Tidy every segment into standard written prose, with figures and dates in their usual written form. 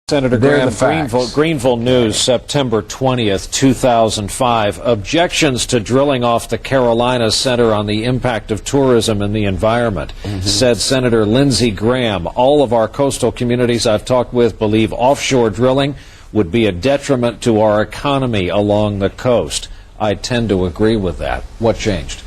Senator Graham, Greenville News, September 20th, 2005. Objections to drilling off the Carolinas Center on the impact of tourism and the environment, said Senator Lindsey Graham. All of our coastal communities I've talked with believe offshore drilling would be a detriment to our economy along the coast. I tend to agree with that. What changed?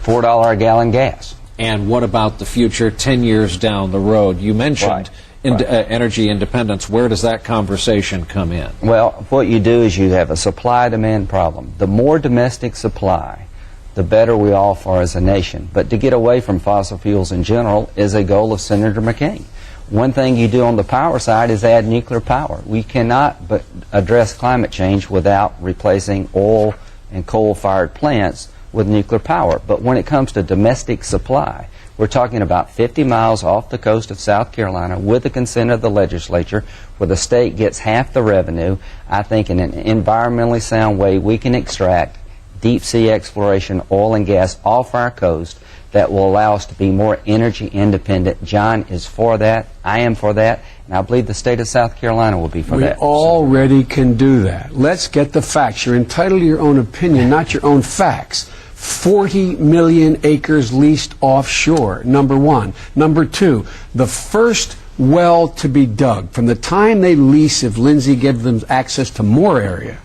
$4 a gallon gas. And what about the future 10 years down the road? You mentioned energy independence. Where does that conversation come in? Well, what you do is you have a supply-demand problem. The more domestic supply, the better we all are as a nation. But to get away from fossil fuels in general is a goal of Senator McCain. One thing you do on the power side is add nuclear power. We cannot but address climate change without replacing oil and coal-fired plants with nuclear power. But when it comes to domestic supply, we're talking about 50 miles off the coast of South Carolina with the consent of the legislature, where the state gets half the revenue. I think in an environmentally sound way we can extract deep sea exploration, oil and gas off our coast that will allow us to be more energy independent. John is for that. I am for that. And I believe the state of South Carolina will be for that. We already can do that. Let's get the facts. You're entitled to your own opinion, not your own facts. 40 million acres leased offshore, number one. Number two, the first well to be dug, from the time they lease, if Lindsey gives them access to more area,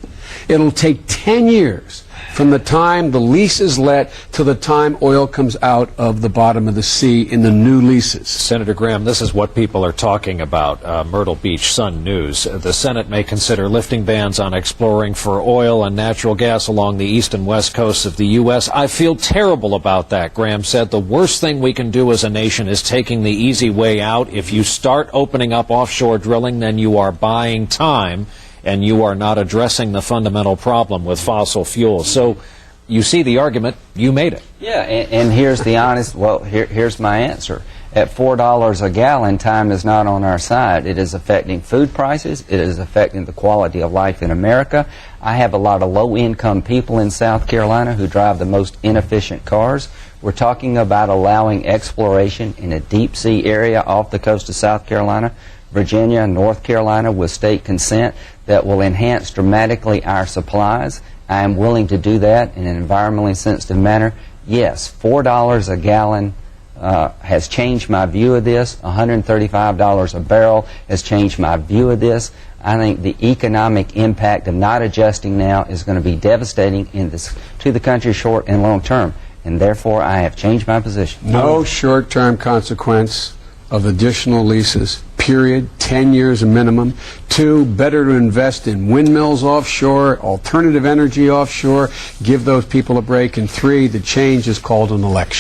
it'll take 10 years from the time the lease is let to the time oil comes out of the bottom of the sea in the new leases. Senator Graham, this is what people are talking about. Myrtle Beach Sun News. The Senate may consider lifting bans on exploring for oil and natural gas along the east and west coasts of the U.S. I feel terrible about that, Graham said. The worst thing we can do as a nation is taking the easy way out. If you start opening up offshore drilling, then you are buying time, and you are not addressing the fundamental problem with fossil fuels. So you see the argument, you made it. Yeah, and here's the honest, here's my answer. At $4 a gallon, time is not on our side. It is affecting food prices. It is affecting the quality of life in America. I have a lot of low-income people in South Carolina who drive the most inefficient cars. We're talking about allowing exploration in a deep-sea area off the coast of South Carolina, Virginia, North Carolina, with state consent that will enhance dramatically our supplies. I am willing to do that in an environmentally sensitive manner. Yes, $4 a gallon has changed my view of this. $135 a barrel has changed my view of this. I think the economic impact of not adjusting now is going to be devastating to the country short and long term, and therefore I have changed my position. No short-term consequence of additional leases, period. 10 years a minimum. Two, better to invest in windmills offshore, alternative energy offshore, give those people a break. And three, the change is called an election.